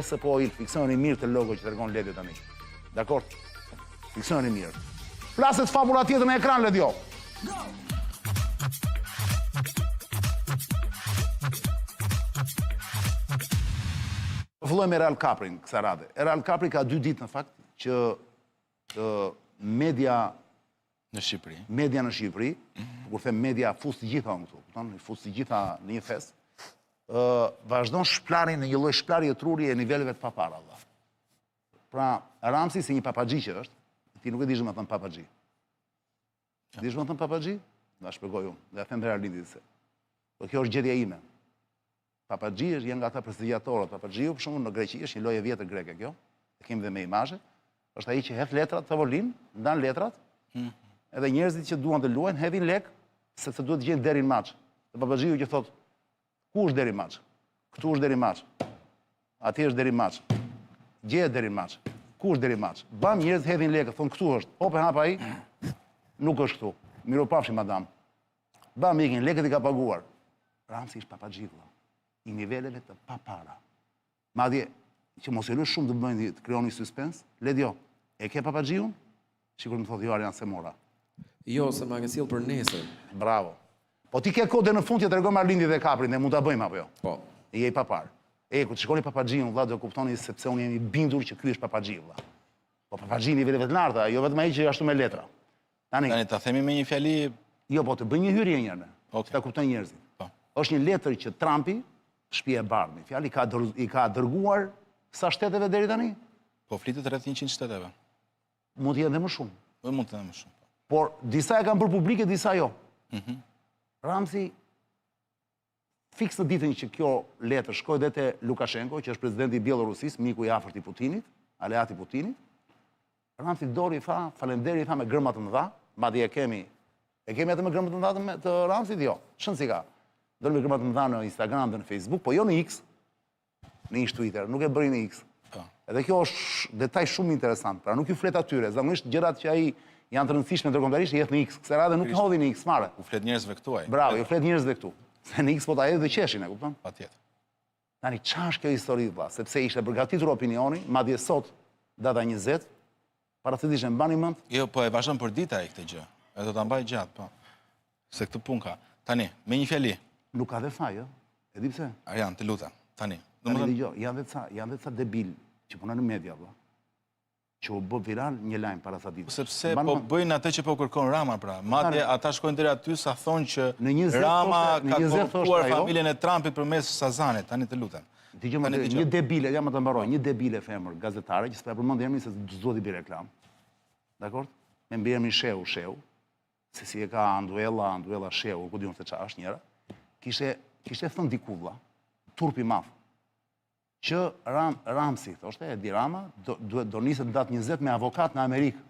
SPO-il, fiksoni mirë të logo që tregon Ledjo tani. Dakor? Fiksoni mirë. Flaset fabula tjetër në ekran, Ledjo. Filloj me Real Caprin, kësa rade. Real Capri ka 2 ditë në fakt që media në Shqipëri. Media në Shqipëri, kur them media fus të gjitha unë këtu, fus të gjitha në një fest, vazhdon shplarin në një lloj shplarje truri e niveleve të papara. Pra, Ramsi si një papagji që është, ti nuk e di më thënë papagji. Di më thënë papagji? Da shpjegoj unë, dhe them Realindit se. Po kjo është gjendja ime. Papagji është janë nga ata prestigiatorët. Papagjiu, për shembull, në Greqi është një lojë e vjetër greke kjo. E kemi dhe me imazhe. Është ai që hedh letrat tavolin, ndan letrat. Edhe njerëzit që duan të luajnë hedhin lek, sepse duhet të gjejnë deri në maç. Dhe papagjiu që thotë, ku është deri në maç? Këtu është deri në maç. Atje është deri në maç. Gjehet deri në maç. Ku është deri në maç? Bam njerëzit hedhin lekë, thonë këtu është. Hop e hap ai. Nuk është këtu. Miropafshi madam. Bam ikin lekët i ka paguar. Ramsi është papagji i niveleve të papara. Madje, që mos e lë shumë të bëjnë të krijoni suspens, Ledjo, e ke papagjiun? Sikur më thotë jo Arian se mora. Jo, se ma ke sjell për nesër. Bravo. Po ti ke kode në fund që tregoj Marlindit dhe Kaprin, ne mund ta bëjmë apo jo? Po. Je i papar. Ku të shikoni papagjiun, vlla, do kuptoni sepse unë jam i bindur që ky është papagji, vlla. Po papagji niveleve të larta, jo vetëm ai që ashtu me letra. Tani ta themi me një fjali. Jo, po të bëj një hyrje njëherë. Ta kuptojnë njerëzit. Po. Është një letër që Trumpi shtëpi e bardhë. Fjali i ka dërguar sa shteteve deri tani? Po flitet rreth 100 shteteve. Mund të jenë dhe më shumë. Mund të jenë më shumë. Por disa e kanë bërë publike, disa jo. Ramsi fiks në ditën që kjo letër shkoi dhe te Lukashenko, që është presidenti i Bielorusisë, miku i afërt i Putinit, aleati i Putinit. Ramsi dori tha, falënderi tha me gërma të mëdha, madje e kemi atë me gërma të mëdha të Ramsit, jo. Shën si ka. Dori me gërma të mëdha në Instagram dhe në Facebook, po jo në X, në ish Twitter, nuk e bëri në X. Edhe kjo është detaj shumë interesant, pra nuk ju flet atyre, zakonisht gjërat që ai janë të rëndësishme ndërkombëtarisht jetë në X, kësaj radhe nuk i hodhi në X fare. U flet njerëzve këtu ai. Bravo, ju flet njerëzve këtu. Se në X po ta hedhë dhe qeshin, e kupton? Patjetër. Tani ç'është kjo histori vlla, sepse ishte përgatitur opinioni, madje sot data 20, parathësisht e mbani mend? Jo, po e vazhdon për ditë ai këtë gjë. E do ta mbaj gjatë, po. Se këtë punë ka. Tani, me një fjali. Nuk ka dhe faj, ë? E di pse? Arian, të lutem. Tani. Janë dhe ca debil që punojnë në media, vlla. Që u bë viral një lajm para sa ditë. Sepse po bëjnë atë që po kërkon Rama, pra. Madje ata shkojnë deri aty sa thonë që Rama ka korruptuar familjen e Trumpit përmes Sazanit. Tani të lutem. Dëgjoj, një debile, jam të mbaroj, një debile femër gazetare që s'po përmend emrin se s'duhet i bëj reklam. Dakor? Me mbiemrin Sheu, se si e ka Anduella Sheu, ku diun se ç'a është njëra. Kishte thënë diku vlla, turp i madh, që Ramsi, thoshte, Edi Rama, do niset në datë 20 me avokat në Amerikë.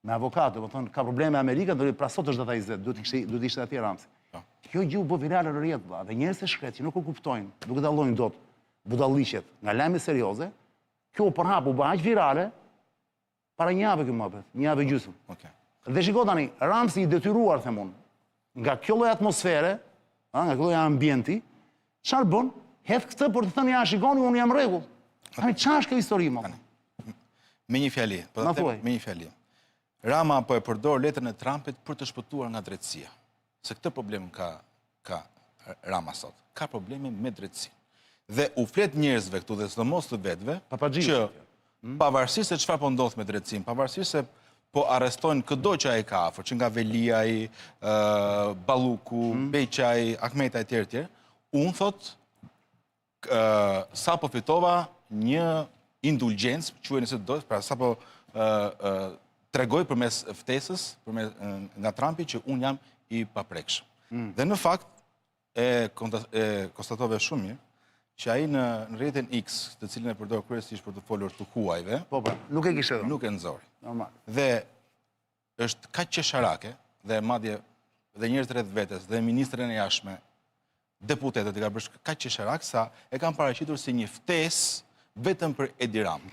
Me avokat, do të thonë, ka probleme me Amerikën, pra sot është data 20, duhet ishte atje Ramsi. Kjo gjë u bë virale në rrjet, vlla, dhe njerëz të shkret që nuk e kuptojnë, nuk e dallojnë dot budalliqet nga lajme serioze, kjo përhap u bë aq virale para një javë kjo mëpet, një javë gjysmë. Dhe shiko tani, Ramsi i detyruar, them unë, nga kjo lloj atmosfere, nga kjo lloj ambienti, çfarë bën? Hedh këtë për të thënë ja shikoni unë jam rregull. Tani ç'a është kjo histori më? Me një fjali, po ta them me një fjali. Rama po e përdor letrën e Trumpit për të shpëtuar nga drejtësia. Se këtë problem ka Rama sot. Ka probleme me drejtësinë. Dhe u flet njerëzve këtu dhe sidomos të vetëve që pavarësisht se çfarë po ndodh me drejtësinë, pavarësisht se po arrestojnë çdo që ai ka afër, që nga Veliaj, Balluku, Beqaj, Ahmeta etj. Unë thot sa po fitova një indulgjencë, quaj nëse do, pra sa po tregoj përmes ftesës, nga Trumpi që unë jam i paprekshëm. Dhe në fakt e konstatove shumë mirë që ai në rrjetin X, të cilin e përdor kryesisht për të folur të huajve, nuk e kishte dhënë. Nuk e nxori. Normal. Dhe është kaq qesharake dhe madje dhe njerëz rreth vetes dhe ministrën e jashtme, deputetët i ka bërë kaq qesharak sa e kanë paraqitur si një ftesë vetëm për Edi Ramën.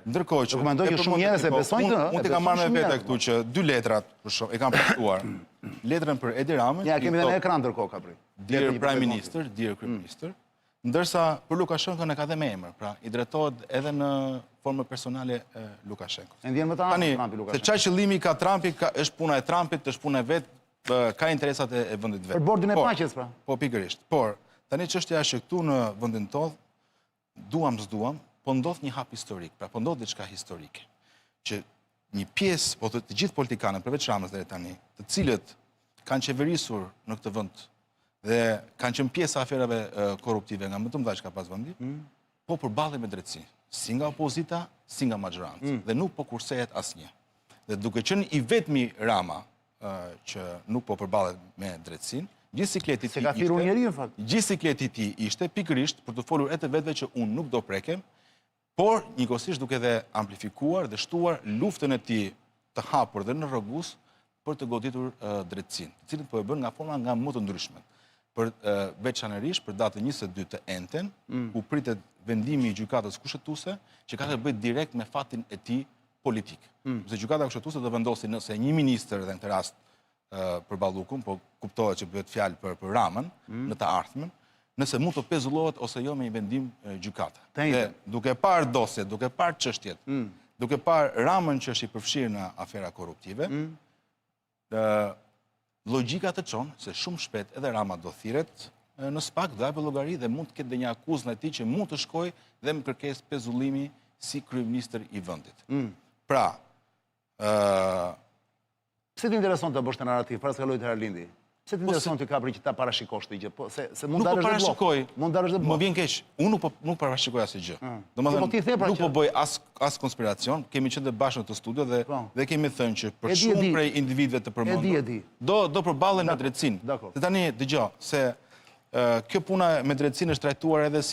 Ndërkohë që mendoj që shumë njerëz e besojnë këtë. Unë të kam marrë me vete këtu që 2 letrat për shkak e kanë pranuar. Letrën për Edi Ramën. Ja kemi edhe në ekran ndërkohë kapri. Dear Prime Minister, dear Kryeministër, Ndërsa për Lukashenkon e ka dhe me emër, pra i drejtohet edhe në formë personale Lukashenkos. E ndjen më të anë Trumpi Lukashenko. Se çfarë qëllimi ka Trumpi, është puna e Trumpit, është puna e vet, ka interesat e vendit vet. Për bordin e paqes pra. Po pikërisht. Por tani çështja është që këtu në vendin tonë, duam s'duam, po ndodh një hap historik, pra po ndodh diçka historike. Që një pjesë, po të gjithë politikanët, përveç Ramës deri tani, të cilët kanë qeverisur në këtë vend dhe kanë qenë pjesë aferave korruptive nga më të mëdha që ka pas vendi, po përballen me drejtësi, si nga opozita, si nga majoranca, dhe nuk po kursehet asnjë. Dhe duke qenë i vetmi Rama që nuk po përballet me drejtësinë, gjithë sikleti i tij ishte pikërisht për të folur e të vetëve që unë nuk do prekem, por njëkohësisht duke dhe amplifikuar dhe shtuar luftën e tij të hapur dhe në rrogus për të goditur drejtësinë, të cilën po e bën nga forma nga më të ndryshmet. Për veçanërisht për datën 22 të enten, ku pritet vendimi i gjykatës kushtetuese, që ka të bëjë direkt me fatin e tij politik. Se gjykata kushtetuese do vendosi nëse një ministër, dhe në këtë rast për Ballukun, po kuptohet që bëhet fjalë për Ramën në të ardhmen, nëse mund të pezullohet ose jo me një vendim gjykata. Dhe duke parë dosjet, duke parë çështjet, duke parë Ramën që është i përfshirë në afera korruptive, logjika të çon se shumë shpejt edhe Rama do thirret në SPAK, do hapë llogari dhe mund të ketë një akuzë në tij që mund të shkojë dhe me kërkesë pezullimi si kryeministër i vendit. Pra, pse të intereson të bësh të narrativ para se kaloj te Arlindi? Pse të intereson të kapri që ta parashikosh këtë gjë? Po se mund dalësh dhe blok. Mund dalësh dhe blok. Më vjen keq. Unë nuk parashikoj asgjë. Domethënë nuk po bëj as konspiracion, kemi qenë bashkë në të studio dhe kemi thënë që për shumë prej individëve të përmendur do përballen me drejtësinë. Dhe tani dëgjoj se kjo puna me drejtësinë është trajtuar edhe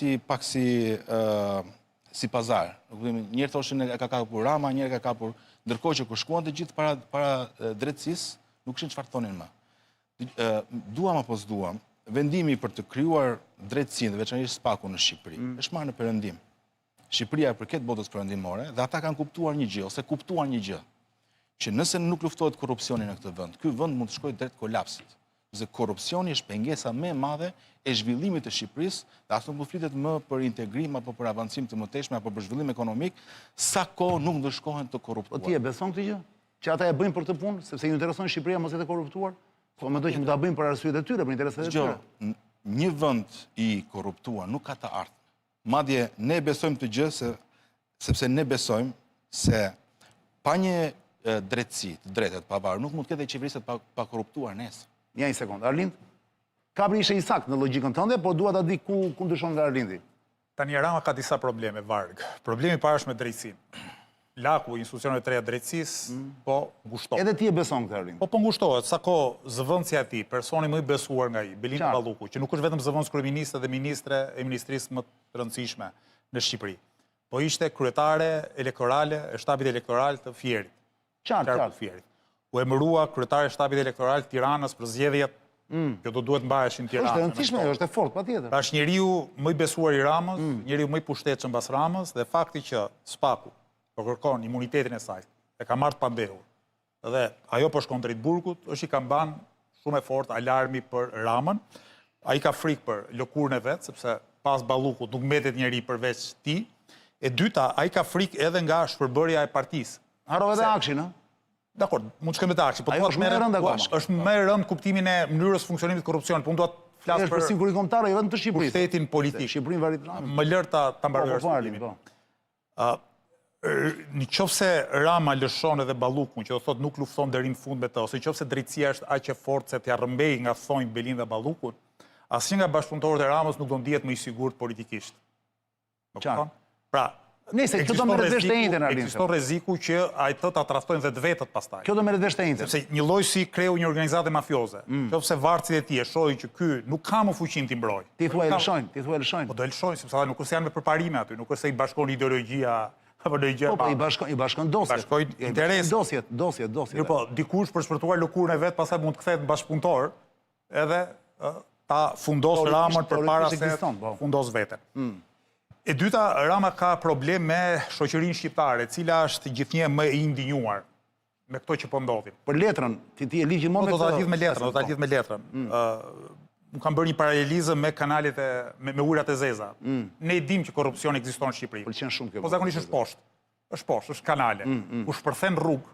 si pazar. Njerë thoshin e ka kapur Rama, njerë ka kapur, ndërkohë që kur shkuan të gjithë para drejtësisë, nuk kishin çfarë thonin më. Duam apo s'duam, vendimi për të krijuar drejtësinë dhe veçanërisht SPAK-un në Shqipëri është marrë në perëndim. Shqipëria përket botës perëndimore dhe ata kanë kuptuar një gjë ose kuptuar një gjë, që nëse nuk luftohet korrupsioni në këtë vend, ky vend mund të shkojë drejt kolapsit. Se korrupsioni është pengesa më e madhe e zhvillimit të Shqipërisë, dhe as nuk flitet më për integrim apo për avancim të mëtejshëm apo për zhvillim ekonomik, sa kohë nuk ndëshkohen të korruptuar. Po ti e beson këtë gjë? Që ata e bëjnë për këtë punë, sepse i intereson Shqipëria mos jetë korruptuar? Po mendoj që mund ta bëjnë për arsyet e tyre, për interesat e tyre. Një vend i korruptuar nuk ka të ardhmen. Madje ne besojmë të gjë sepse ne besojmë se pa një drejtësi, të drejtat pavarur, nuk mund të ketë qeveriset pa korruptuar nesër. Një sekond, Arlind, kapri ishte i saktë në logjikën tënde, por dua ta di ku ndryshon nga Arlindi. Tani Rama ka disa probleme, Varg. Problemi i parë është me drejtësinë. Laku, institucionet e treja drejtësisë, po ngushtohet. Edhe ti e beson këtë, Arlind? Po ngushtohet, sa kohë zëvendësja e tij, personi më i besuar nga ai, Belinda Balluku, që nuk është vetëm zëvendës kryeministre dhe ministre e ministrisë më të rëndësishme në Shqipëri, po ishte kryetare elektorale e shtabit elektoral të Fierit. Qartë. U emërua kryetare e shtabit elektoral të Tiranës për zgjedhjet që do duhet mbaheshin në Tiranë. Është e rëndësishme, është e fortë patjetër. Pra është njeriu më i besuar i Ramës, njeriu më i pushtetshëm pas Ramës dhe fakti që SPAK-u po kërkon imunitetin e saj, e ka marrë të pambehur. Dhe ajo po shkon drejt burgut, është i ka mban shumë e fortë alarmi për Ramën. Ai ka frikë për lëkurën e vet, sepse pas Ballukut nuk mbetet njeri përveç tij. E dyta, ai ka frikë edhe nga shpërbërja e partisë. Harrove dhe Akshin, ëh? Dakor, mund të shkojmë te Akshi, po është më e rëndë akoma. Është më e rëndë kuptimin e mënyrës funksionimit të korrupsionit, po unë dua të flas për sigurinë kombëtare, jo vetëm të Shqipërisë. Pushtetin politik. Shqipërinë varet Rama. Më lër ta mbaroj shpjegimin. Në qoftë se Rama lëshon edhe Ballukun, që do thotë nuk lufton deri në fund me të, ose në qoftë se drejtësia është aq e fortë se t'ia rrëmbej nga thonjë Belinda Ballukun, asnjë nga bashkëpunëtorët e Ramës nuk do ndihet më i sigurt politikisht. Pra, nëse kjo do merret vesh te njëjtën Arlind. Ekziston rreziku që ato ta trashtojnë vetët pastaj. Kjo do merret vesh te njëjtën. Sepse një lloj si kreu një organizate mafioze. Nëse varësit e tij e shohin që ky nuk ka më fuqinë ti mbrojë. Ti thua e lëshojnë. Po do e lëshojnë sepse ata nuk është se janë me përparime aty, nuk është se i bashkon ideologjia apo do i gjë. Po i bashkon dosjet. Bashkojnë interes. Dosjet. Po dikush për shpërtuar lëkurën e vet, pastaj mund të kthehet bashkëpunëtor, edhe ta fundos Ramën përpara se fundos veten. E dyta, Rama ka problem me shoqërinë shqiptare, e cila është gjithnjë më e indinjuar me këto që po ndodhin. Për letrën, ti e ligj gjithmonë me këtë. Do ta lidh me letrën, Unë kam bërë një paralelizëm me kanalet me ujrat e zeza. Ne dim që korrupsioni ekziston në Shqipëri. Pëlqen shumë kjo. Po zakonisht është poshtë. Është poshtë, është kanale. Ku shpërthen rrugë,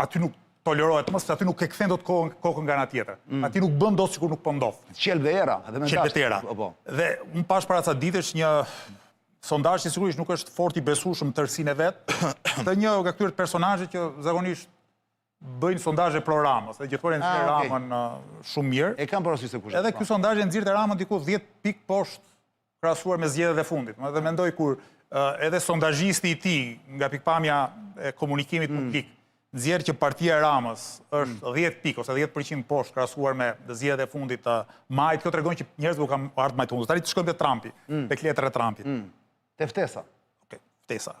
aty nuk tolerohet, mos aty nuk e kthen dot kokën nga ana tjetër. Aty nuk bën dot sikur nuk po ndodh. Qelb dhe era, edhe me Qelbetera. Dhe unë pash para ca ditësh një sondazh që sigurisht nuk është fort i besueshëm tërsinë e vet, të një nga këtyre personazhe që zakonisht bëjnë sondazhe pro Ramës, dhe gjithmonë nxjerr Ramën shumë mirë. E kam parasysh se kush. Edhe ky sondazh e nxirrte Ramën diku 10 pikë poshtë krahasuar me zgjedhjet e fundit. Dhe mendoj kur edhe sondazhisti i tij nga pikpamja e komunikimit publik nxjerr që partia e Ramës është 10 pikë ose 10% poshtë krahasuar me zgjedhjet e fundit të majit, kjo tregon që njerëzit u kanë ardhur më të hundër. Tani të shkojmë te Trumpi, tek letra e Trumpit. Te ftesa. Okej, ftesa.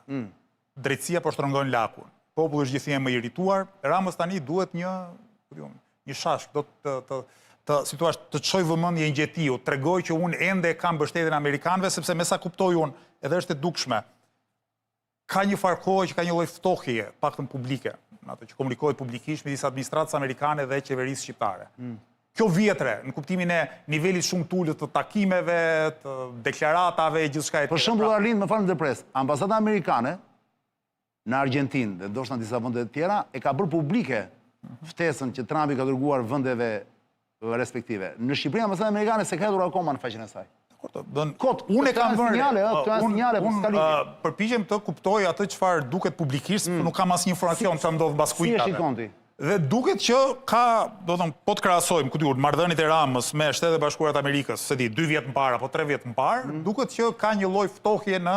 Drejtësia po shtrëngon lakun. Populli është gjithnjë më i irrituar. Ramës tani duhet një shashk, do të situash të çoj vëmendje ngjetiu, tregoj që unë ende kam mbështetjen e amerikanëve sepse me sa kuptoj unë, edhe është e dukshme. Ka një farë kohë që ka një lloj ftohjeje, paktën publike, ato që komunikohet publikisht midis administratës amerikane dhe qeverisë shqiptare. Kjo vjetre, në kuptimin e nivelit shumë të ulët të takimeve, të deklaratave, gjithçka e tjetër. Për shembull, Arlind, më falni ndërpres, ambasada amerikane në Argjentinë dhe ndoshta në disa vende të tjera e ka bërë publike ftesën që Trumpi ka dërguar vendeve respektive. Në Shqipëri ambasada amerikane se ka hedhur akoma në faqen e saj. Unë e kam vënë. Përpiqem të kuptoj atë çfarë duket publikisht, sepse nuk kam asnjë informacion çfarë ndodh mbas kujtave. Si e shikon ti? Dhe duket që ka, do të thonë, po të krahasojmë këtu marrëdhëniet e Ramës me Shtetet e Bashkuara të Amerikës, se di, 2 vjet më parë apo 3 vjet më parë, duket që ka një lloj ftohje në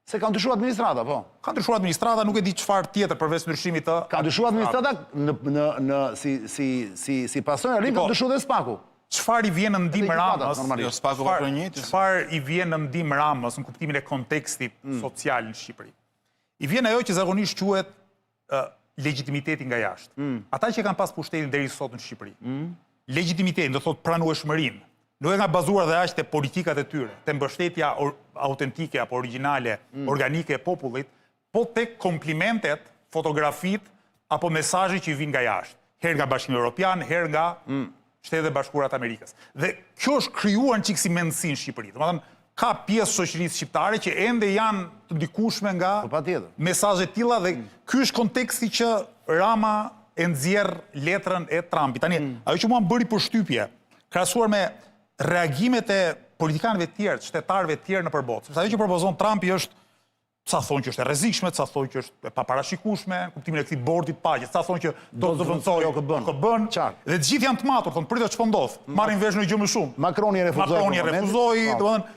se ka ndryshuar administrata, po. Ka ndryshuar administrata, nuk e di çfarë tjetër përveç ndryshimit të. Ka ndryshuar administrata si pasojë, ka ndryshuar dhe Spaku. Çfarë i vjen në ndihmë Ramës? Jo, Spaku ka bërë njëjtë. Çfarë i vjen në ndihmë Ramës në kuptimin e kontekstit social në Shqipëri? I vjen ajo që zakonisht quhet legitimiteti nga jashtë. Ata që kanë pas pushtetin deri sot në Shqipëri. Legitimiteti, do thotë pranueshmërinë. Nuk e nga bazuar dhe aq te politikat e tyre, te mbështetja autentike apo origjinale, organike e popullit, po tek komplimentet, fotografit apo mesazhet që i vijnë nga jashtë. Herë nga Bashkimi Evropian, herë nga Shtetet e Bashkuara të Amerikës. Dhe kjo është krijuar çik si mendësi në Shqipëri. Domethënë, ka pjesë shoqërisë shqiptare që ende janë të ndikueshme nga mesazhe të tilla dhe ky është konteksti që Rama e nxjerr letrën e Trumpit. Tani, ajo që mua më bëri përshtypje, krahasuar me reagimet e politikanëve të tjerë, shtetarëve të tjerë në përballë. Sepse ajo që propozon Trumpi është ca thonë që është e rrezikshme, ca thonë që është e paparashikueshme, kuptimin e këtij bordit paqe, ca thonë që do të zëvendësojë OKB-n. Dhe të gjithë janë të matur, thonë pritet ç'po ndodh. Marrin vesh në gjë më shumë. Makroni refuzoi, domethënë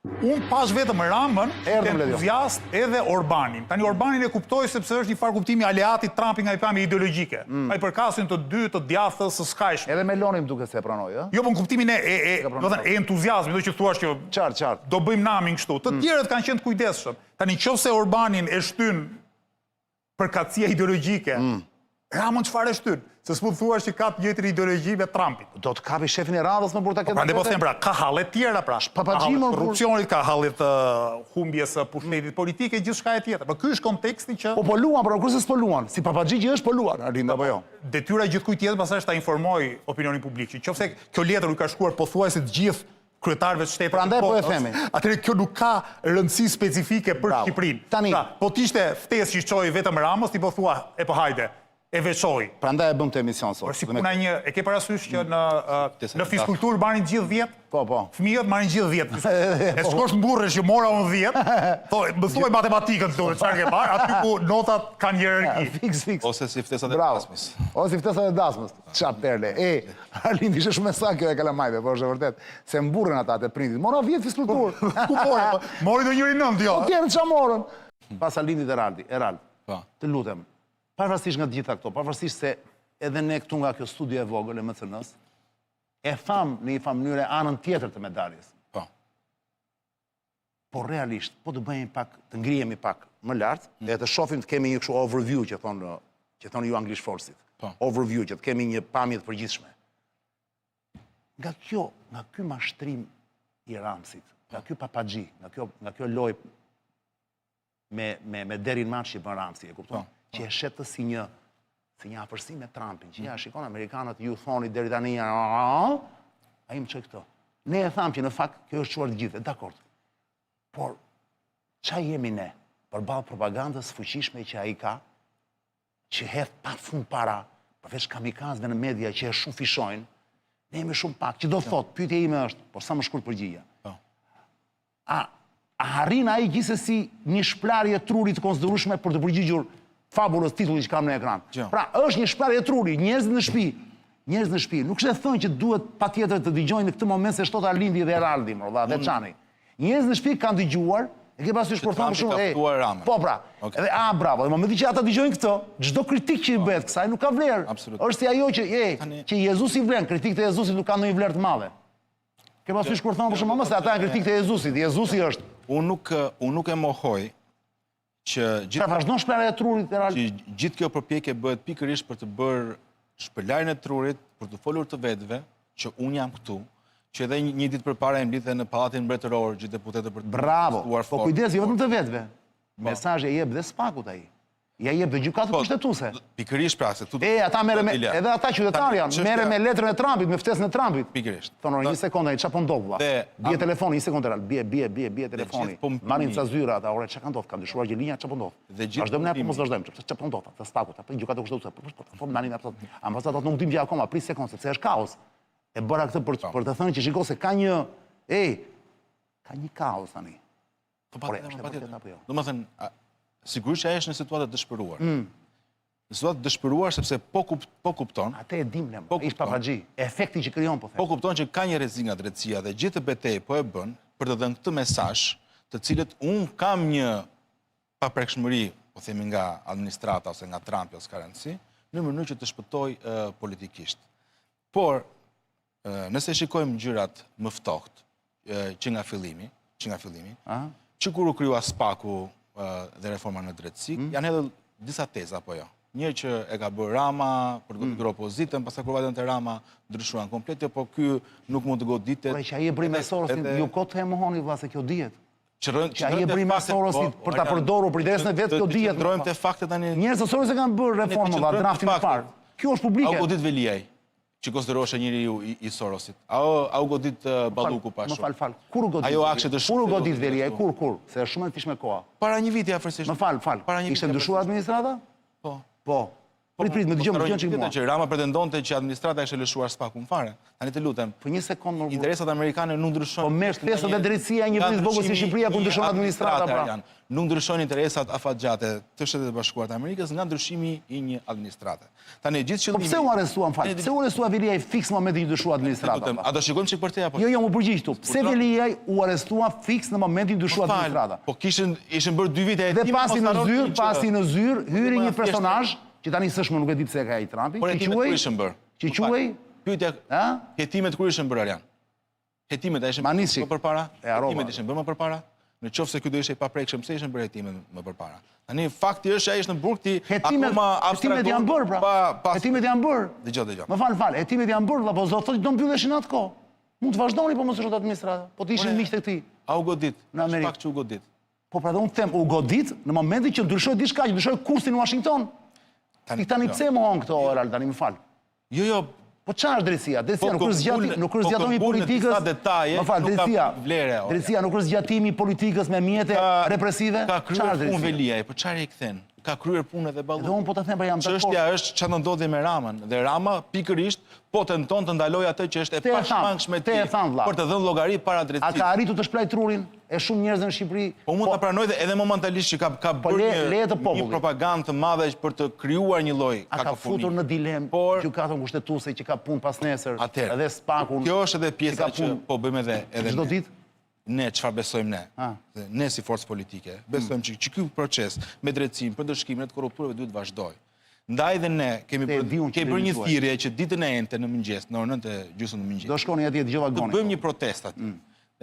unë pash vetëm Ramën, entuziast edhe Orbanin. Tani Orbanin e kuptoj sepse është një farë kuptimi aleatit Trumpi nga pamja ideologjike. Ai përkasin të dy të djathtë së skajshme. Edhe Melonin duket se e pranoi, ëh? Jo, po në kuptimin e entuziazmit, do që thuash që qartë. Do bëjmë namin kështu. Të tjerët kanë qenë të kujdesshëm. Tani nëse Orbanin e shtyn përkatësia ideologjike, Ramën çfarë e shtyn? Se s'mund të thuash që ka të njëjtën ideologji me Trumpit. Do të kapi shefin e radhës më për ta këtë. Prandaj po them pra, ka halle të tjera pra. Papagjimon korrupsionit, ka halle të humbjes së pushtetit politike, gjithçka e tjetër. Po ky është konteksti që po luan, por kurse s'po luan. Si papagji që është po luan, Arlind apo jo? Detyra gjithkujt tjetër pastaj është ta informoj opinionin publik. Nëse kjo letër u ka shkuar pothuajse të gjithë kryetarëve të shtetit. Prandaj po e themi. Atëherë kjo nuk ka rëndësi specifike për Shqipërinë. Tani, po t'ishte ftesë që çoi vetëm Ramës, ti po thua, e po hajde. E veçoj. Prandaj e bëm të emision sot. Por si puna një, e ke parasysh që në fiskulturë marrin gjithë 10? Po. Fëmijët marrin gjithë 10. E shkosh mburresh që mora unë 10, më thuaj matematikën këtu, çfarë ke parë, aty ku notat kanë hierarki. Fiks. Ose si ftesat e dasmës. Ose si ftesat e dasmës. Çfarë perle. Arlind ishte shumë sa kjo e kalamajve, po është vërtet. Se mburren ata te prindit. Mora 10 fiskulturë. Ku morën? Mori do njëri 9, jo. Po tjerë çfarë morën? Pas Arlindit Erald. Po. Të lutem. Pavarësisht nga të gjitha këto, pavarësisht se edhe ne këtu nga kjo studio e vogël e MCN-s, e tham në një mënyrë anën tjetër të medaljes. Po. Por realisht, po të bëjmë pak, të ngrihemi pak më lart, dhe të shohim të kemi një kështu overview që thonë ju English Force-it. Po. Overview që të kemi një pamje të përgjithshme. Nga ky mashtrim i Ramsit, nga ky papaxhi, nga kjo lojë me Derin Maç që bën Ramsi, e kupton? Që e shetë si një afërsi me Trumpin, që ja shikon Amerikanët ju thoni deri tani A i më që këto. Ne e thamë që në fakt, kjo është quar të gjithë, dakord. Por, qa jemi ne përballë propagandës fuqishme që a i ka, që hedh pa fund para, përveç kamikazëve në media që e shumë fishojnë, ne jemi shumë pak, që do thot, pyetja ime është, por sa më shkurt përgjigja. A harrin ai gjithsesi një shplarje truri të konsiderueshme për të përgjigjur fabulës titullit që kam në ekran. Pra, është një shplarje truri, njerëz në shtëpi, nuk është e thënë që duhet patjetër të dëgjojnë në këtë moment se shtot Arlindi dhe Eraldi, dhe Çani. Njerëz në shtëpi kanë dëgjuar, e ke parasysh kur thonë shumë, po pra, edhe bravo, dhe në momentin që ata dëgjojnë këtë, çdo kritik që i bëhet kësaj nuk ka vlerë. Është si ajo që Jezusi vlen, kritikët e Jezusit nuk kanë ndonjë vlerë të madhe. Ke parasysh kur thonë për shembull, se ata janë kritikët e Jezusit, Jezusi është. Unë nuk e mohoj që vazhdon shplarja e trurit gjithë kjo përpjekje bëhet pikërisht për të bërë shpërlarjen e trurit, për të folur të vetëve që unë jam këtu, që edhe një ditë përpara e mblidhe në Pallatin Mbretëror gjithë deputetët për të bravo, po kujdes, jo vetëm të vetëve. Mesazhi e jep dhe spakut ai. Ja jep dhe gjykatës kushtetuese. Pikërisht pra, se tu ata merren edhe ata qytetarë janë, merren me letrën e Trumpit, me ftesën e Trumpit. Pikërisht. Thonë një sekondë, çfarë po ndodh valla? Bie telefoni, një sekondë, bie telefoni. Marrin ca zyra ata, ore çka ka ndodhur? Ka ndryshuar gjë çfarë po ndodh? Vazhdojmë ne apo mos vazhdojmë? Çfarë po ndodh? Të spakut, apo gjykata kushtetuese. Po nani ato. Ambasadat nuk dim gjë akoma, prit sekondë, sepse është kaos. E bëra këtë për të thënë që shiko se ka një kaos tani. Domethënë, sigurisht që ai është në situatë të dëshpëruar. Në situatë të dëshpëruar sepse po kupton. Atë e dim ne, ish papaxhi. Efekti që krijon po them. Po kupton që ka një rrezik nga drejtësia dhe gjithë betejë po e bën për të dhënë këtë mesazh, të cilët un kam një paprekshmëri, po themi nga administrata ose nga Trumpi ose ka rëndësi, në mënyrë që të shpëtoj politikisht. Por nëse shikojmë gjërat më ftohtë që nga fillimi, që kur u krijua SPAK-u dhe reforma në drejtësi, janë edhe disa teza, apo jo. Një që e ka bërë Rama për të goditur opozitën, pastaj kur vajtën te Rama ndryshuan komplet, po ky nuk mund të goditet. Por që ai e bëri me Sorosin, ju kot të mohoni vëlla se kjo dihet. Që ai e bëri me Sorosin për ta përdorur për interesin e vet, kjo dihet. Ndrojmë te faktet tani. Njerëz të Sorosit kanë bërë reformën vëlla, draftin e parë. Kjo është publike. Au godit Veliaj, që konsiderohej njeriu i Sorosit. Au godit Balluku pa shumë. Më fal. Kur u godit? Ajo akse të Kur u godit Veliaj? Kur? Se është shumë e fishme koha. Para një viti afërsisht. Më fal. Ishte ndryshuar administrata? Po. Prit, më dëgjoj çik mua. Që Rama pretendonte që administrata ishte lëshuar SPAK-un fare. Tani të lutem. Po një sekond më. Interesat amerikane nuk ndryshojnë. Po merr ftesën dhe drejtësia e një vendi vogël si Shqipëria ku ndryshon administrata pra. Nuk ndryshojnë interesat afatgjate të Shtetit Bashkuar të Amerikës nga ndryshimi i një administrate. Tani gjithë qëllimi. Po pse u arrestuan fal? Pse u arrestua Veliaj fiks në momentin që ndryshua administrata? A do shikojmë çik për te apo? Jo, më përgjigj këtu. Pse Veliaj u arrestua fiks në momentin që ndryshua administrata? Po ishin bërë 2 vite e tim. Dhe pasi në zyrë hyri një personazh që tani s'është më nuk e di pse ka ai Trumpi, që quhej pyetja, hetimet kur ishin bërë Arjan? Hetimet ishin më përpara? Hetimet ishin bërë më përpara? Në qoftë se ky do ishte i paprekshëm, pse ishin bërë hetimet më përpara? Tani fakti është ai është në burg ti akoma abstrakton. Hetimet janë bërë pra. Hetimet janë bërë. Dëgjoj. Më fal, hetimet janë bërë, po zot thotë do mbylleshin atë kohë. Mund të vazhdoni po mos është administrata. Po të ishin miq të këtij. Au godit. Në Amerikë. Pak që u godit. Po pra unë them u godit në momentin që ndryshoi diçka, që ndryshoi kursin në Washington. Tani pse mohon këto Erald, tani më fal. Jo. Po çfarë është drejtësia? Drejtësia nuk është zgjatimi i politikës. Më fal, drejtësia nuk është zgjatimi i politikës me mjete represive. Ka kryer punë Veliaj, po çfarë i kthen? Ka kryer punë edhe Balluku. Dhe unë po ta them për jam dakord. Çështja është çfarë ndodhi me Ramën. Dhe Rama pikërisht po tenton të ndalojë atë që është e pashmangshme për të dhënë llogari para drejtësisë. A ka arritur të shplaj trurin e shumë njerëzve në Shqipëri? Po mund ta pranoj edhe momentalisht që ka bërë një propagandë të madhe për të krijuar një lloj kakofoni. Ka futur në dilemë gjykatën kushtetuese që ka punë pas nesër, edhe SPAK-un. Kjo është edhe pjesa që po bëjmë edhe çdo ditë. Ne çfarë besojmë ne? Ne si forcë politike besojmë që ky proces me drejtësinë, përndërshkimin e të korrupturave duhet të vazhdojë. Ndaj dhe ne kemi bërë një thirrje që ditën e enjte në mëngjes, në orën 9:30 në mëngjes. Do shkoni atje të gjova gonin. Do bëjmë një protestë aty.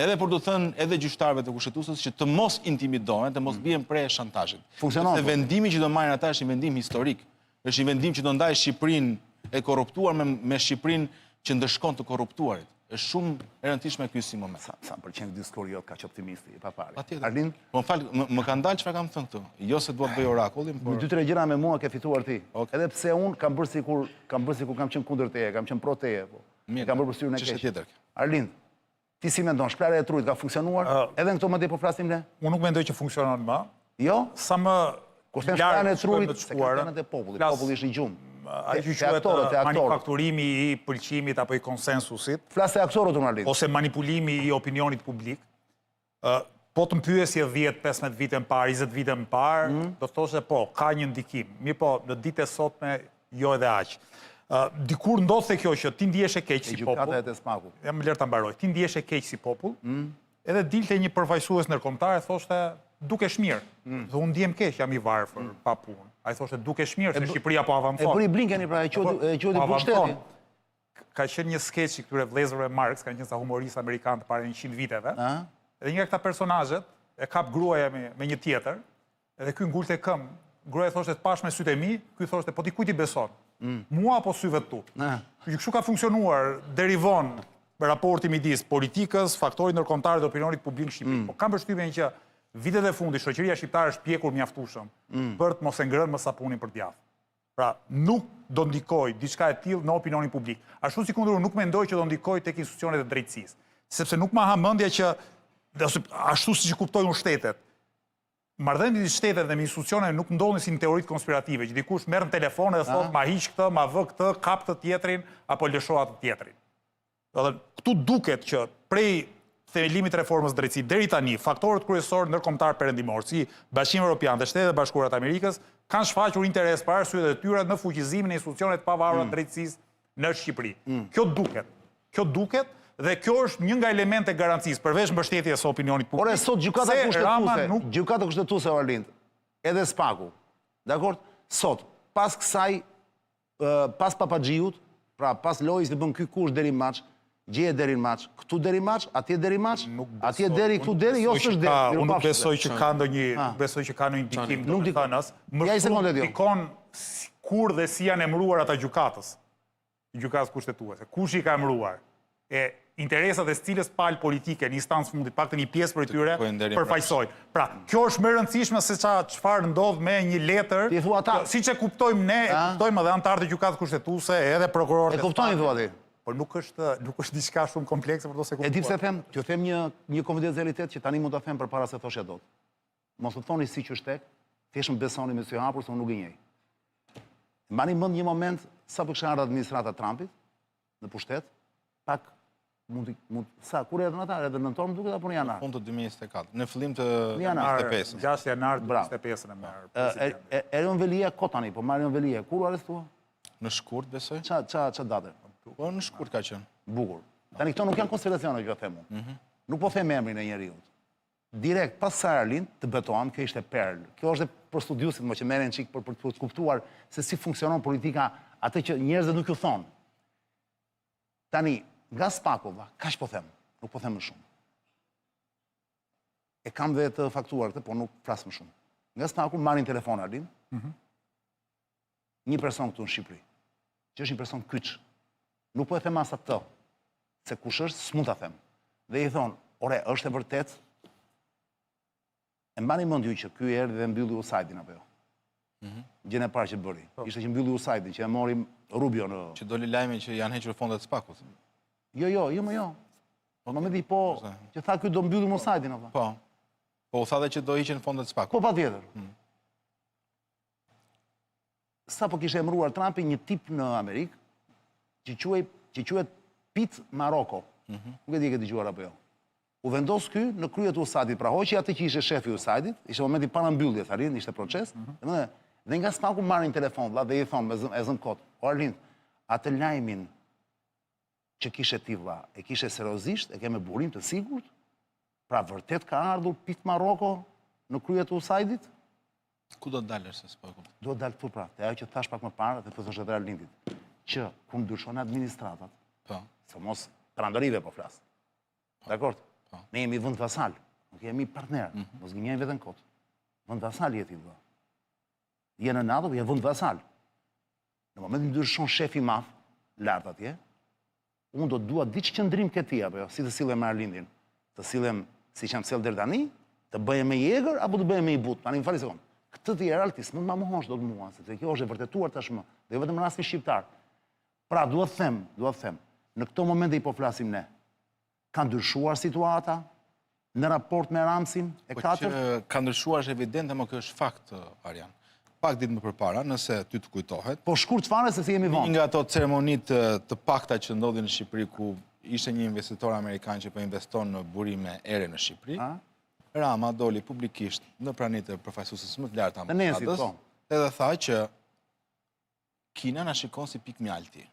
Edhe për të thënë edhe gjyqtarëve të kushtetuesës që të mos intimidohen, të mos bien prej shantazhit. Funksionon. Se vendimi që do marrin ata është një vendim historik. Është një vendim që do ndajë Shqipërinë e korruptuar me Shqipërinë që ndëshkon të korruptuarit. Është shumë e rëndësishme ky si moment. Sa përqend diskursi jot kaq optimist i papare. Arlind, po fal, më kanë dalë çfarë kam thënë këtu. Jo se dua të bëj orakullin, por 2-3 gjëra me mua ke fituar ti. Edhe pse un kam bërë sikur kam qenë kundër teje, kam qenë pro teje, po. Mirë, kam bërë për syrin e keq. Tjetër. Arlind, ti si mendon, shplarja e trurit ka funksionuar? Edhe në këto mëdje po flasim ne? Unë nuk mendoj që funksionon më. Jo? Sa më Kur them shplarjen e trurit, të se shkuar, ka e populli është i gjumë. ai që quhet manufakturimi i pëlqimit apo i konsensusit, Flasë e aktorët, unë Arlind. ose manipulimi i opinionit publik, po të mpyesje 10-15 vite më parë, 20 vite më parë, do të thoshe po, ka një ndikim. Mirë po, në ditë e sotme, jo edhe aq. Dikur ndodhte kjo që ti ndihesh e keq si popull. Gjykata e Tesmaku. Jam lërë ta mbaroj. Ti ndihesh e keq si popull, edhe dilte një përfaqësues ndërkombëtar e thoshte dukesh mirë. Dhe unë ndihem keq, jam i varfër, pa punë. Ai thoshte dukesh mirë se Shqipëria po avanzon. E bëri Blinkeni pra, e quhet pushteti. Ka qenë një skeç i këtyre vëllezërve Marx, kanë qenë sa humoristë amerikanë të para 100 viteve. Edhe një nga këta personazhet e kap gruaja me një tjetër, edhe ky ngulte këmbë. Gruaja thoshte të pash me sytë e mi, ky thoshte po ti kujt i beson? Mua apo syve tu? Kështu ka funksionuar deri vonë raporti midis politikës, faktorit ndërkombëtar dhe opinionit publik në Shqipëri. Po kam përshtypjen që vitet e fundit shoqëria shqiptare është pjekur mjaftueshëm për të mos e ngrënë më sapunin për djathtë. Pra, nuk do ndikoj diçka e tillë në opinionin publik. Ashtu sikundër nuk mendoj që do ndikoj tek institucionet e drejtësisë, sepse nuk ma ha mendja që ashtu siç kuptojnë shtetet. Marrëdhëniet midis shtetet dhe me institucionet nuk ndodhin si në teoritë konspirative, që dikush merr në telefon dhe thotë ma hiq këtë, ma vë këtë, kap të tjetrin apo lëshoa të tjetrin. Edhe këtu duket që prej themelimit reformës drejtësi deri tani, faktorët kryesorë ndërkombëtar perëndimor, si Bashkimi Evropian dhe Shtetet e Bashkuara të Amerikës, kanë shfaqur interes për arsye dhe tyre në fuqizimin e institucioneve të pavarura të drejtësisë në Shqipëri. Kjo duket dhe kjo është një nga elemente e garancisë përveç mbështetjes së opinionit publik. Por sot gjykata kushtetuese Arlind, edhe Spaku. Dakor? Sot, pas kësaj, pas Papaxhiut, pra pas lojës që bën ky kush deri në maç, gjeje deri në maç, këtu deri në maç, atje deri në maç, atje deri, këtu deri, jo s'është deri. Unë nuk besoj që ka ndonjë ndikim domethënës. Më shumë ndikon kur dhe si janë emëruar ata gjykatës. Gjykatës kushtetuese. Kush i ka emëruar? E interesat e cilës palë politike në instancë fundit, paktën një pjesë për tyre përfaqësojnë. Pra, kjo është më e rëndësishme se çfarë ndodh me një letër. Siç e kuptojmë ne, e kuptojmë edhe anëtarët e gjykatës kushtetuese, edhe prokurorët. E kuptojnë thua ti. Por nuk është diçka shumë komplekse për të se kuptuar. E di pse them, t'ju them një konfidencialitet që tani mund ta them përpara se thoshja dot. Mos u thoni siç është tek, thjesht më besoni me sy hapur se unë nuk e njeh. Mbani mend një moment sa po kisha ardhur administrata Trumpit në pushtet, pak kur erdhën ata, edhe nëntor më duket apo në janar? Fund të 2024, në fillim të 25-s. 6 janar 2025 e merr. Erion Velia Kotani, po Marion Velia, kur u arrestua? Në shkurt, besoj? Ça date? Po në shkurt ka qenë. Bukur. Tani këto nuk janë konstelacione që them unë. Nuk po them emrin e njeriu. Direkt pas saj Arlind të betoam, kjo ishte perl. Kjo është për studiuesit më që merren çik për të kuptuar se si funksionon politika, atë që njerëzit nuk ju thonë. Tani, nga Spakova, kaq po them, nuk po them më shumë. E kam dhe të faktuar këtë, po nuk flas më shumë. Nga Spaku marrin telefon Arlind. Një person këtu në Shqipëri, që është një person kyç. Nuk po e them as atë, se kush është, s'mund ta them. Dhe i thonë, ore, është e vërtet? E mbani mend ju që ky erdhi dhe mbylli USAID-in apo jo? Gjën e parë që bëri. Ishte që mbylli USAID-in, që e mori Rubio në... Që doli lajmi që janë hequr fondet e Spakut. Jo. Po më di, po, që tha ky do mbylli USAID-in apo? Po. Po u tha dhe që do hiqen fondet e Spakut. Po patjetër. Sa po kishte emëruar Trumpi një tip në Amerikë, që quhet Pete Marocco. Nuk e di e ke dëgjuar apo jo. U vendos ky në krye të USAID-it, pra hoqi atë që ishte shefi i USAID-it, ishte momenti para mbylljes, Arlind, ishte proces. Dhe nga Spaku marrin telefon vlla dhe i thonë me zën kot, "O Arlind, atë lajmin që kishe ti vlla, e kishe seriozisht, e ke me burim të sigurt? Pra vërtet ka ardhur Pete Marocco në krye të USAID-it?" Ku do të dalësh se Spaku? Do të dalë këtu pra, te ajo që thash pak më parë dhe të thosh edhe Arlindit, që ku ndryshon administratat, se mos trandorive po flas. Dakor? Ne jemi vend vasal, nuk jemi partner, mos gënjejmë veten kot. Vend vasal jeti vëlla. Je në NATO, je vend vasal. Në momentin ndryshon shefi i madh lart atje, unë do të dua diç qëndrim ke ti apo jo, si të sillem me Arlindin, të sillem si jam sell deri tani, të bëhem me i egër apo të bëhem me i but. Tani më fali sekond. Këtë të Altis mund ma mohosh dot mua, sepse kjo është e vërtetuar tashmë, dhe vetëm në rastin shqiptar. Pra, duhet them, në këto momente i po flasim ne. Ka ndryshuar situata në raport me Ramsin e 4? Ka ndryshuar është evident, dhe më kjo është fakt, Arjan. Pak ditë më përpara, nëse ty të kujtohet. Po shkurt fare se si jemi vonë. Nga ato ceremonit të pakta që ndodhin në Shqipëri, ku ishte një investitor amerikan që po investon në burime ere në Shqipëri, Rama doli publikisht në pranit e përfaqësuesës më të lartë ambasadës, edhe tha që Kina na shikon si pikë mjalti.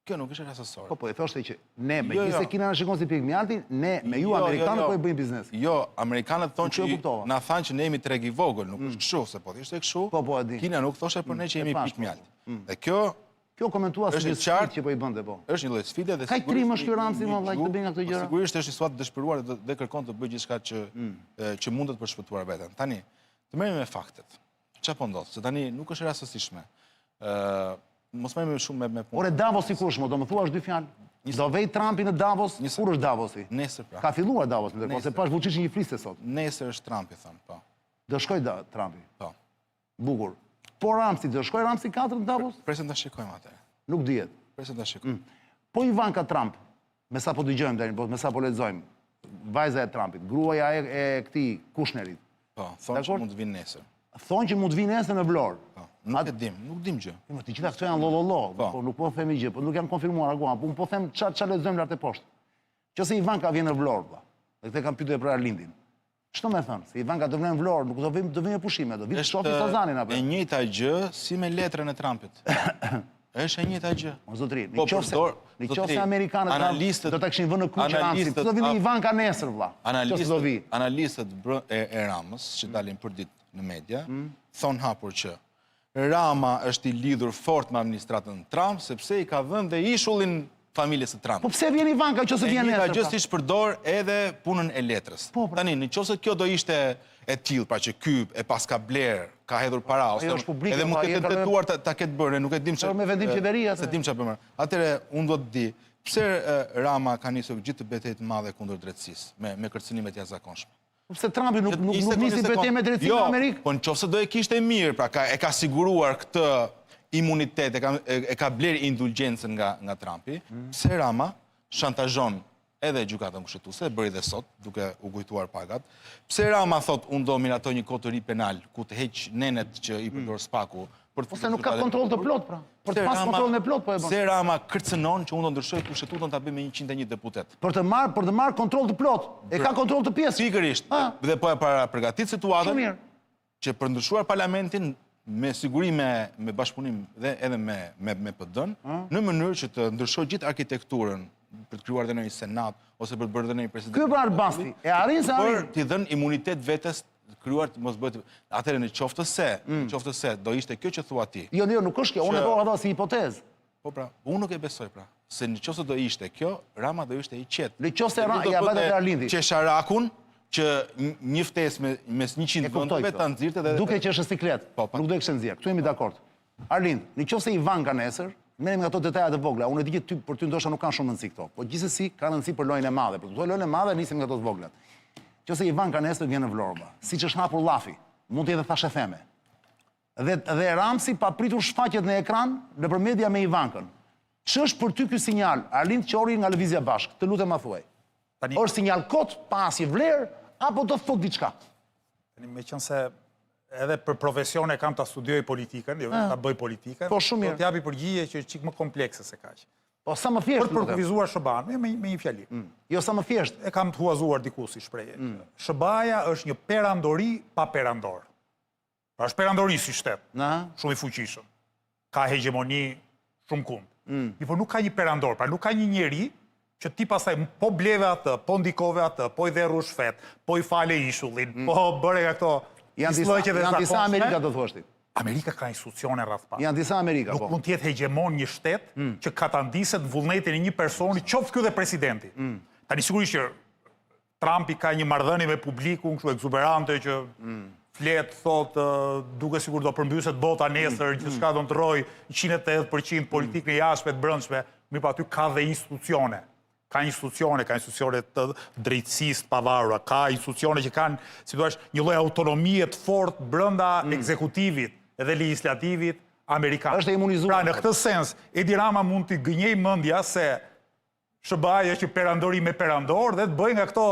Kjo nuk është rastësore. Po, e thoshte që ne, me gjithse Kina na shikon si pikë mjalti, ne, me ju Amerikanët, po e bëjmë biznes. Jo, Amerikanët thonë që na thanë që ne jemi treg i vogël, nuk është kështu, se po ishte kështu, Kina nuk thoshe për ne që jemi pikë mjalti. Dhe kjo komentua si një sfidë që po i bënte, po. Është një lloj sfide dhe sigurisht. Ka trim është ky Ramsi më vllaj të bëjë nga këto gjëra. Sigurisht është i suat dëshpëruar dhe kërkon të bëjë gjithçka që mundet për shpëtuar veten. Tani, të merrem me faktet. Çfarë po ndodh? Se tani nuk është rastësishme. Mos merrem shumë me punë. Ore Davos si kush, do më thuash dy fjalë? Do vej Trumpi në Davos? Kur është Davosi? Nesër pra. Ka filluar Davos, ndërkohë se pash Vučićin një fliste sot. Nesër është Trumpi thon, po. Do shkoj Trumpi. Po. Bukur. Po Ramsi, do shkoj Ramsi 4 në Davos? Presim ta shikojmë atë. Nuk dihet. Presim ta shikojmë. Po Ivanka Trump, me sa po dëgjojmë tani, me sa po lexojmë, vajza e Trumpit, gruaja e këtij Kushnerit. Po, thonë që mund të vinë nesër. Thonë që mund të vinë nesër në Vlorë. Po, nuk dim gjë. Po të gjitha këto janë lololo, po nuk po themi gjë, po nuk janë konfirmuar akoma, po po them çfarë lexojmë lart e poshtë. Qëse Ivanka vjen në Vlorë, vlla. Dhe këtë kam pyetur për Arlindin. Ç'do më thënë? Se Ivanka do vjen në Vlorë, nuk do vinë pushime, do vinë të shohin Sazanin apo. Është e njëjta gjë si me letrën e Trumpit. Është e njëjta gjë. O zotri, në qoftë se amerikanët do ta kishin vënë në kuq Ramsin, do vinë Ivanka nesër, vlla. Analistët e Ramës që dalin për ditë në media thonë hapur që Rama është i lidhur fort me administratën Trump sepse i ka dhënë dhe ishullin familjes së Trump. Po pse vjen Ivanka nëse vjen nesër? Ka gjë si përdor edhe punën e letrës. Tani, nëse kjo do ishte e tillë, pra që ky e paska bler, ka hedhur para ose edhe mund të ketë tentuar ta ketë bërë, nuk e dim çfarë. Me vendim qeveria. Se dim çfarë bëmë. Atëre unë do të di pse Rama ka nisur gjithë betejë të mëdha kundër drejtësisë me kërcënime të jashtëzakonshme. Pse Trumpi nuk nisi betejë me drejtësinë në Amerikë? Po nëse do e kishte mirë, pra e ka siguruar këtë imunitet, e ka bler indulgjencën nga Trumpi, pse Rama shantazhon edhe gjykatën kushtetuese, e bëri dhe sot, duke u kujtuar pagat. Pse Rama thot, unë do miratoj një kohë të ri penal, ku të heq nenet që i përdor spaku. Ose nuk ka kontroll të plot, pra. Për të pas kontrollin e plot, po e bën. Pse Rama kërcënon që unë do ndryshoj kushtetutën ta bëj me 101 deputet. Për të marrë kontroll të plot. E ka kontroll të pjesë. Pikërisht. Dhe po e përgatit situatën që për ndryshuar parlamentin me siguri me bashkëpunim dhe edhe me PD-n, në mënyrë që të ndryshoj gjithë arkitekturën për të krijuar dhe në një senat ose për të bërë dhe në një president. Ky pra Arbasti, e arrin se arrin. Për t'i dhënë imunitet vetes krijuar të mos bëhet. Atëherë në qoftë se do ishte kjo që thua ti. Jo, nuk është kjo, unë e vova si hipotezë. Po pra, unë nuk e besoj pra. Se në qoftë do ishte kjo, Rama do ishte i qetë. Në qoftë se ja bëhet te Arlindi. Qesharakun që një ftesë mes 100 vendeve ta nxirrte dhe duke që është siklet. Nuk do e kishte nxjerr. Ktu jemi dakord. Arlind, në qoftë se Ivanka nesër, merrem nga ato detajet e vogla. Unë e di që për ty ndoshta nuk kanë shumë rëndësi këto, po gjithsesi ka rëndësi për lojën e madhe. Për të thënë lojën e madhe nisim nga ato të voglat. Qoftë se Ivanka nesër vjen në Vlorë, siç është hapur llafi, mund të jetë thashë theme. Dhe Ramsi pa pritur shfaqet në ekran nëpër media me Ivankën. Ç'është për ty ky sinjal, Arlind Qori nga Lëvizja Bashk? Të lutem ma thuaj. Është sinjal kot pa asnjë vlerë apo do të thotë diçka? Meqense edhe për profesione kam ta studioj politikën, jo ta bëj politikën. Po shumë mirë. Do t'japi përgjigje që është çik më komplekse se kaq. Po sa më thjesht. Për kufizuar SHBA-n, me një fjali. Jo sa më thjesht. E kam të huazuar diku si shprehje. SHBA-ja është një perandori pa perandor. Pra është perandori si shtet. Shumë i fuqishëm. Ka hegemoni shumë kumb. Por nuk ka një perandor, pra nuk ka një njeri që ti pastaj po bleve atë, po ndikove atë, po i dherru shfet, po i fale ishullin, po bëre nga këto Janë disa Amerika do thosh ti. Amerika ka institucione rreth pa. Janë disa Amerika, po. Nuk mund të jetë hegemon një shtet që ka ta ndiset vullnetin e një personi, qoftë ky dhe presidenti. Tani sigurisht që Trumpi ka një marrëdhënie me publikun, kështu eksuberante që flet, thot, duke sigur do përmbyset bota nesër, gjithçka do ndroj 180% politikën e jashtme të brendshme, mirë, aty ka dhe institucione. Ka institucione të drejtësisë të pavarura, ka institucione që kanë, si thua, një lloj autonomie të fortë brenda ekzekutivit edhe legjislativit amerikan. Është imunizuar. Pra në këtë sens, Edi Rama mund të gënjej mendja se SBA-ja që perandori me perandor dhe të bëjnë nga këto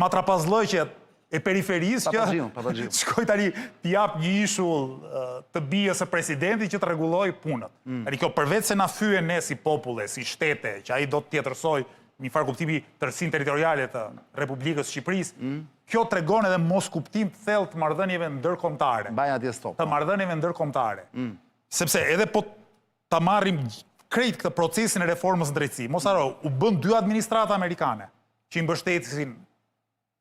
matrapazllëqet e periferisë që shkoj tani t'jap një ishull të bijës së presidentit që të rregulloj punët. Tani kjo përveç se na fyen ne si popull, si shtete, që ai do të tjetërsoj një farë kuptimi tërësinë territoriale të Republikës së Shqipërisë, kjo tregon edhe mos kuptim të thellë të marrëdhënieve ndërkombëtare. Mbaj atje stop. Të marrëdhënieve ndërkombëtare. Sepse edhe po ta marrim krejt këtë procesin e reformës në drejtësi, mos haro, u bën 2 administrata amerikane që i mbështesin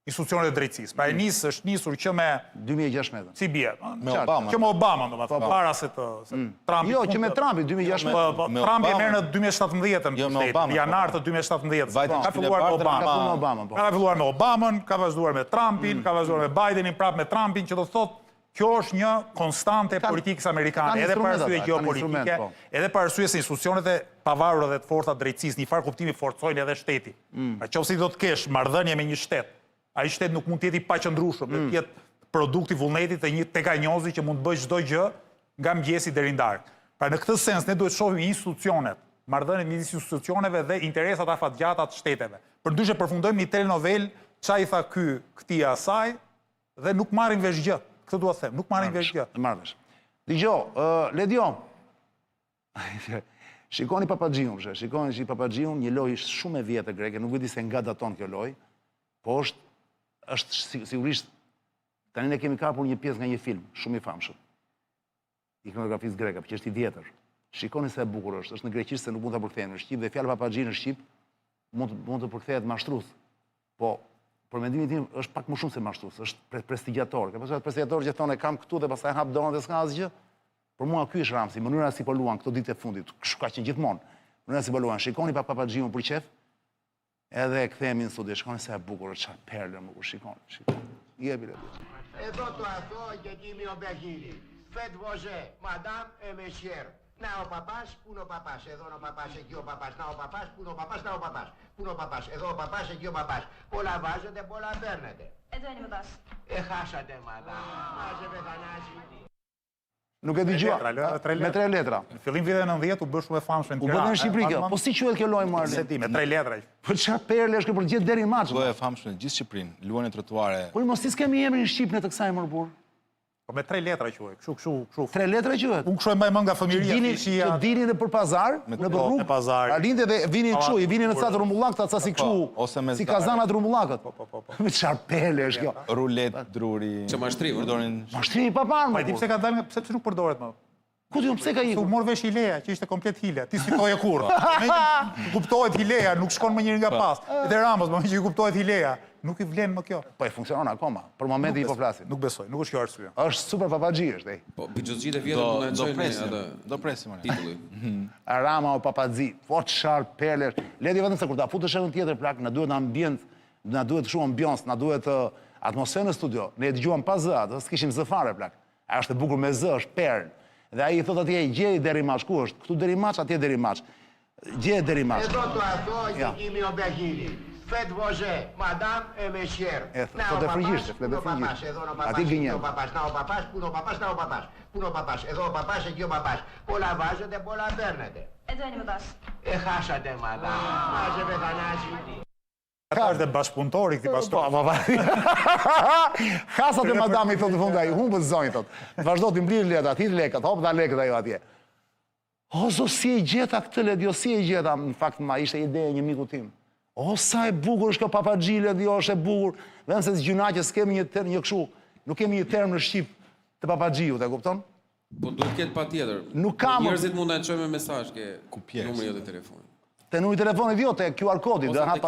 institucionet e drejtësisë. Pra është nisur që me 2016. Si bie? Me Obama. Që me Obama, domethënë, para se të Trumpi. Jo, që me Trumpi 2016. Trumpi merr në 2017 Jo, me Obama. janar të 2017. Biden Ka filluar me Obama. Ka filluar me Obamën, ka vazhduar me Trumpin, ka vazhduar me Bidenin, prapë me Trumpin, që do të thotë kjo është një konstante e politikës amerikane, edhe për arsye gjeopolitike, edhe për arsye se institucionet e pavarura dhe të forta drejtësisë, një farë kuptimi forcojnë edhe shteti. Pra nëse do të kesh marrëdhënie me një shtet, ai shtet nuk mund të jetë i paqëndrueshëm, do të jetë produkt i vullnetit të një tekanjozi që mund të bëjë çdo gjë nga mëngjesi deri në darkë. Pra në këtë sens ne duhet shohim institucionet, marrëdhëniet midis institucioneve dhe interesat afatgjata të shteteve. Përndryshe përfundojmë një telenovel, çai tha ky këtij asaj dhe nuk marrin vesh gjë. Këtë dua të them, nuk marrin vesh gjë. Marrësh. Dgjoj, Ledio. Shikoni Papaxhiun, shikoni si Papaxhiun, një lojë shumë e vjetër greke, nuk e di se nga daton kjo lojë, po është sigurisht tani ne kemi kapur një pjesë nga një film shumë i famshëm. Ikonografisë greke, që është i vjetër. Shikoni se e bukur është në greqisht se nuk mund ta përkthejmë në shqip dhe fjala Papaxhi në shqip mund të përkthehet mashtrues. Po për mendimin tim është pak më shumë se mashtrues, është prestigiator. Ka pasur prestigiator që thonë kam këtu dhe pastaj hap dorën dhe s'ka asgjë. Për mua ky është Ramsi, mënyra si po luan këto ditë e fundit, ka qenë gjithmonë. Mënyra si po luan. Shikoni Papaxhiun për qef. Edhe kthehemi në studio. Shikoni se e bukur është, çfarë perle më shikoni. Jepi le. Εδώ το αθώο και τίμιο μπαγίλι. Faites voger, madame et monsieur. Να ο παπάς, πού είναι ο παπάς, εδώ είναι ο παπάς, εκεί ο παπάς, να ο παπάς, πού είναι ο παπάς, να ο παπάς, πού είναι ο παπάς, εδώ ο παπάς, εκεί ο παπάς. Πολλά βάζετε, πολλά παίρνετε. Εδώ είναι ο παπάς. Χάσατε, madame. Μάζευε Θανάση. Nuk e dëgjova. Me 3 letra. Në fillim viteve 90 u bë shumë e famshme në U Tiranë. bën në Shqipëri kjo. Po si quhet kjo lojë më Se ti, me 3 letra. Po çfarë perle është kjo për gjithë deri në maç? Lojë e famshme në gjithë Shqipërinë, luajnë në trotuare. Po mos ti s'kemi emrin në Shqip në të kësaj më burr. Po me 3 letra quhet. Kështu. 3 letra quhet. Unë kështu e mbaj mend nga fëmijëria Që dini në për pazar, në për rrugë. pazar. A lindë dhe vinin kështu, i vinin në ca rrumullak, ta si kështu, si kazanat rrumullakët. Me çfarë perle është kjo? Rulet, druri. Që mashtrim, përdorin. Mashtrim pa parë. Pa di pse ka dalë, pse nuk përdoret më. Ku ti pse ka U ikur? mor vesh Hileja, që ishte komplet hile. Ti fitoje kurrë. Kuptohet Hileja, nuk shkon më njëri nga pas. Edhe Ramos, më që i kuptohet Hileja, nuk i vlen më kjo. Po e funksionon akoma. Për momentin i po flasim. Nuk besoj, nuk është kjo arsye. Është super Papaxhi është ai. Po, bigjozgjit e vjetër mund na çojnë atë Do presim. titulli. Rama o Papaxhi, po çfarë perle. Ledi vetëm se kur ta futesh në tjetër plak, na duhet ambient, na duhet shumë ambiance, na duhet atmosferë në studio. Ne e dëgjuam pa zë atë, s'kishim zë fare plak. Ajo është e bukur me zë, është perl. Dhe ai thot atje gjej deri maç, ku është? Këtu deri maç, atje deri maç. Gjej deri maç. Εδώ το αθώο και τίμιο μπαγίλι. Faites voger, madame et monsieur. Να ο παπάς, πού είναι ο παπάς, εδώ είναι ο παπάς, εκεί ο παπάς, να ο παπάς, πού είναι ο παπάς, να ο παπάς, πού είναι ο παπάς, εδώ ο παπάς, εκεί ο παπάς. Πολλά βάζετε, πολλά παίρνετε. Εδώ είναι ο παπάς. Χάσατε, madame. Μάζευε Θανάση. Ata është dhe bashkëpunëtori këtij pastori. Po. Hasat e madami thotë në fund ai, humbët zonjë thotë. Vazhdo të mblirë letat, hit lekët, hop dha lekët ajo atje. O zot si e gjeta këtë Ledio, si e gjeta, në fakt ma ishte ideja një miku tim. O sa e bukur është kjo Papaxhi Ledio, është e bukur. Vetëm se gjunaqe s'kemi një term, një kështu, nuk kemi një term në shqip të Papaxhiut, e kupton? Po duhet ketë patjetër. Nuk kam. Njerëzit mund na çojnë me mesazh ke Kupjes. numrin e telefonit. Te numri telefonit jo, te QR kodi, dhe hap